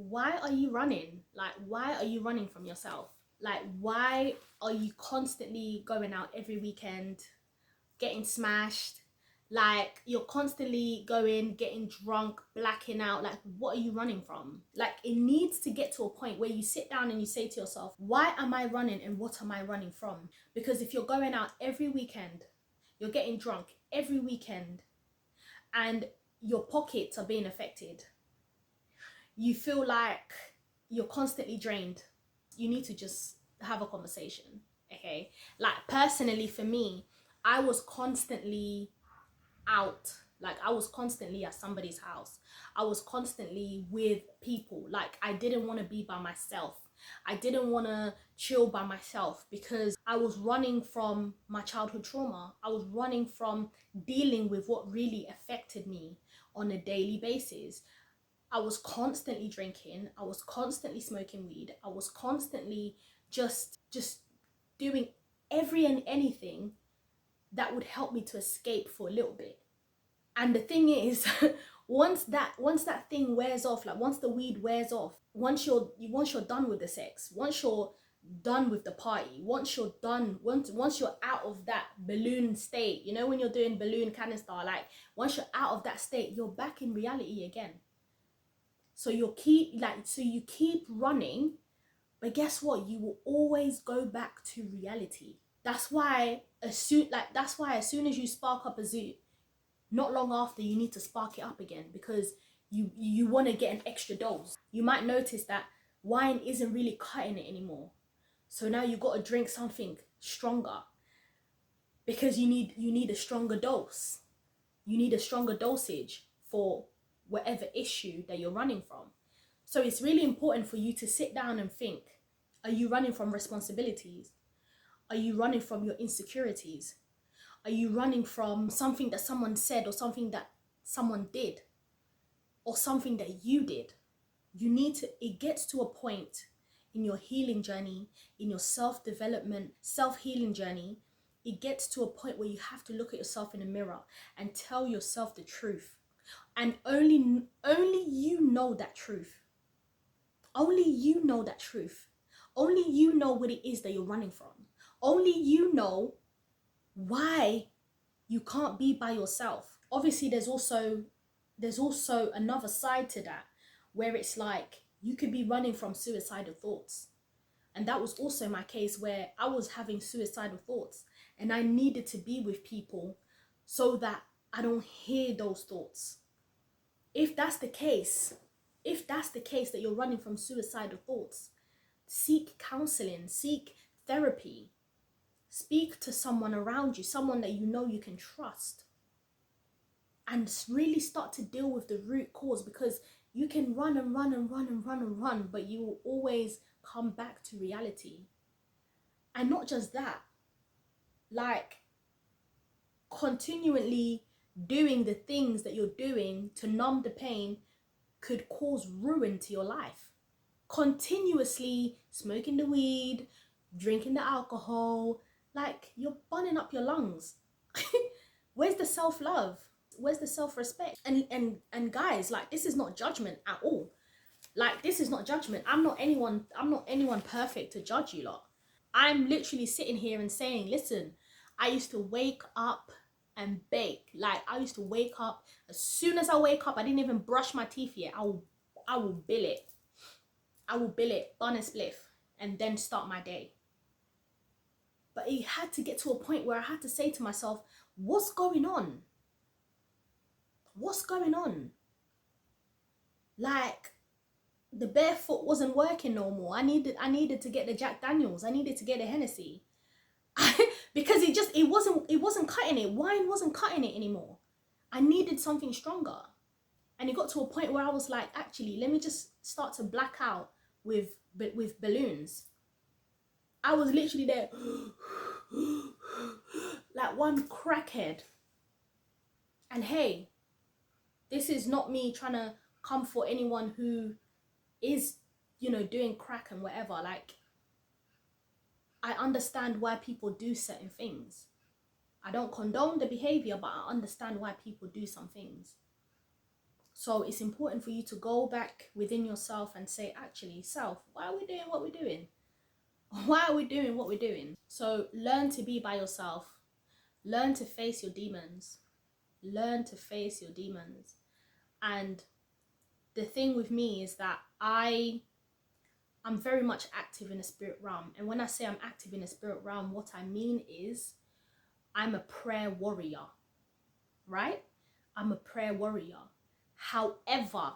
why are you running? Like, why are you running from yourself? Like, why are you constantly going out every weekend, getting smashed? Like, you're constantly going, getting drunk, blacking out. Like, what are you running from? Like, it needs to get to a point where you sit down and you say to yourself, why am I running and what am I running from? Because if you're going out every weekend, you're getting drunk every weekend, and your pockets are being affected, you feel like you're constantly drained, you need to just have a conversation, okay? Like, personally for me, I was constantly out. Like, I was constantly at somebody's house. I was constantly with people. Like, I didn't want to be by myself. I didn't want to chill by myself because I was running from my childhood trauma. I was running from dealing with what really affected me on a daily basis. I was constantly drinking. I was constantly smoking weed. I was constantly just doing every and anything that would help me to escape for a little bit. And the thing is, once that thing wears off, like once the weed wears off, once you're done with the sex, once you're done with the party, once you're out of that balloon state, you know, when you're doing balloon canister, like once you're out of that state, you're back in reality again. So you keep running, but guess what? You will always go back to reality. That's why as soon as you spark up a zoo, not long after you need to spark it up again, because you want to get an extra dose. You might notice that wine isn't really cutting it anymore, so now you got to drink something stronger because you need a stronger dose. You need a stronger dosage for whatever issue that you're running from. So it's really important for you to sit down and think, are you running from responsibilities? Are you running from your insecurities? Are you running from something that someone said, or something that someone did, or something that you did? It gets to a point in your healing journey, in your self-development, self-healing journey, it gets to a point where you have to look at yourself in the mirror and tell yourself the truth. And only you know that truth. Only you know that truth. Only you know what it is that you're running from. Only you know why you can't be by yourself. Obviously, there's also another side to that, where it's like you could be running from suicidal thoughts. And that was also my case, where I was having suicidal thoughts and I needed to be with people so that I don't hear those thoughts. If that's the case that you're running from suicidal thoughts, seek counseling, seek therapy. Speak to someone around you, someone that you know you can trust, and really start to deal with the root cause, because you can run and run and run and run and run, but you will always come back to reality. And not just that, like continually doing the things that you're doing to numb the pain could cause ruin to your life. Continuously smoking the weed, drinking the alcohol, like you're burning up your lungs. Where's the self-love? Where's the self-respect? And guys, like, this is not judgment at all. Like, this is not judgment. I'm not anyone perfect to judge you lot. I'm literally sitting here and saying, listen, I used to wake up and bake. Like, I used to wake up, as soon as I wake up, I didn't even brush my teeth yet, I will bill it. I will bill it, bun a spliff, and then start my day. But it had to get to a point where I had to say to myself, what's going on? What's going on? Like, the barefoot wasn't working no more. I needed to get the Jack Daniels. I needed to get the Hennessy. Because it wasn't cutting it. Wine wasn't cutting it anymore. I needed something stronger. And it got to a point where I was like, actually, let me just start to black out with balloons. I was literally there like one crackhead. And hey, this is not me trying to come for anyone who is, you know, doing crack and whatever. Like, I understand why people do certain things. I don't condone the behavior, but I understand why people do some things. So it's important for you to go back within yourself and say, actually, self, why are we doing what we're doing? Why are we doing what we're doing? So learn to be by yourself. Learn to face your demons. Learn to face your demons. And the thing with me is that I'm very much active in the spirit realm. And when I say I'm active in the spirit realm, what I mean is I'm a prayer warrior, right? I'm a prayer warrior. However,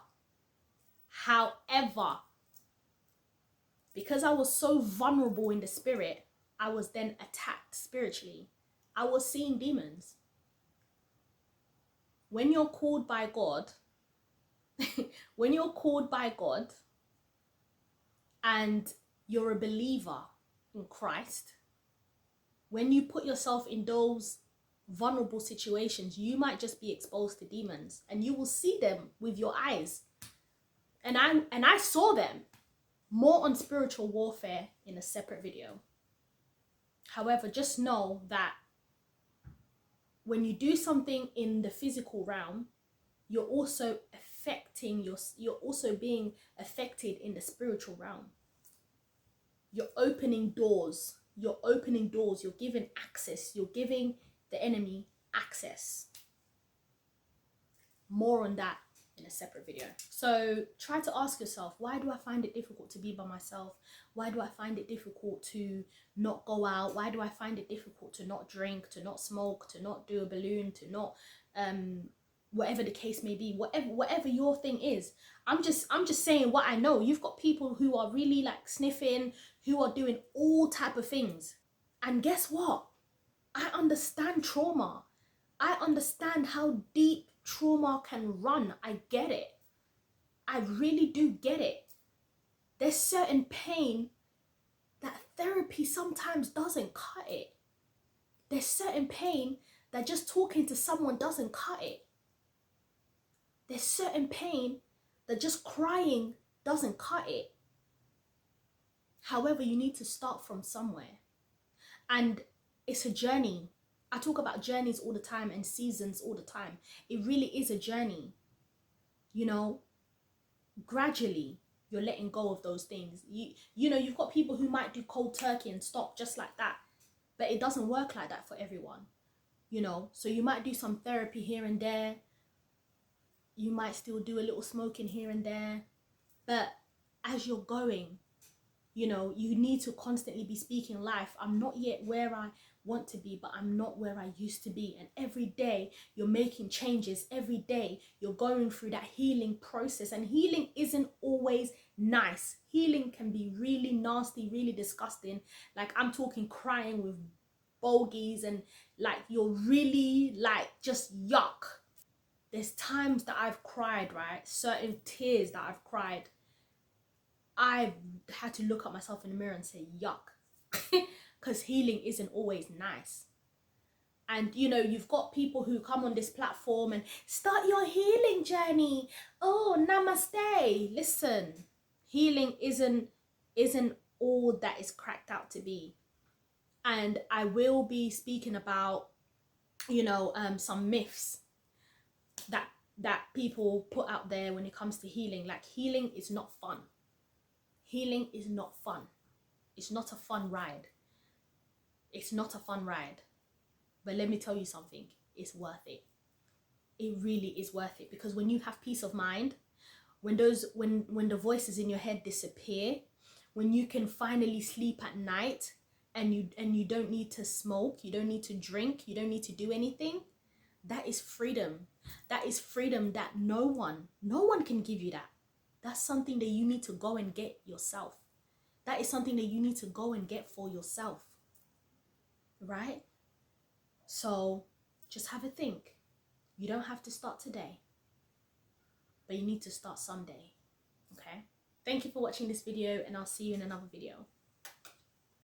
because I was so vulnerable in the spirit, I was then attacked spiritually. I was seeing demons. When you're called by God, when you're called by God and you're a believer in Christ, when you put yourself in those vulnerable situations, you might just be exposed to demons and you will see them with your eyes. And I saw them. More on spiritual warfare in a separate video. However, just know that when you do something in the physical realm, you're also you're also being affected in the spiritual realm. You're opening doors. You're giving access. You're giving the enemy access. More on that in a separate video. So try to ask yourself, why do I find it difficult to be by myself? Why do I find it difficult to not go out? Why do I find it difficult to not drink, to not smoke, to not do a balloon, to not whatever the case may be, whatever your thing is. I'm just saying what I know. You've got people who are really like sniffing, who are doing all type of things. And guess what? I understand trauma. I understand how deep trauma can run. I get it. I really do get it. There's certain pain that therapy sometimes doesn't cut it. There's certain pain that just talking to someone doesn't cut it. There's certain pain that just crying doesn't cut it. However, you need to start from somewhere. And it's a journey. I talk about journeys all the time and seasons all the time. It really is a journey. You know, gradually you're letting go of those things. You know, you've got people who might do cold turkey and stop just like that. But it doesn't work like that for everyone. You know, so you might do some therapy here and there. You might still do a little smoking here and there. But as you're going, you know, you need to constantly be speaking life. I'm not yet where I want to be, but I'm not where I used to be. And every day you're making changes. Every day you're going through that healing process. And healing isn't always nice. Healing can be really nasty, really disgusting. Like I'm talking crying with bogies and like you're really like just yuck. There's times that I've cried, right? Certain tears that I've cried. I've had to look at myself in the mirror and say, yuck. Because healing isn't always nice. And, you know, you've got people who come on this platform and start your healing journey. Oh, namaste. Listen, healing isn't all that is cracked out to be. And I will be speaking about, you know, some myths that people put out there when it comes to healing. Like healing is not fun. Healing is not fun. It's not a fun ride. It's not a fun ride. But let me tell you something. It's worth it. It really is worth it. Because when you have peace of mind, when the voices in your head disappear, when you can finally sleep at night and you don't need to smoke, you don't need to drink, you don't need to do anything, that is freedom. That is freedom that no one can give you that. That's something that you need to go and get yourself. That is something that you need to go and get for yourself. Right? So just have a think. You don't have to start today, but you need to start someday. Okay? Thank you for watching this video and I'll see you in another video.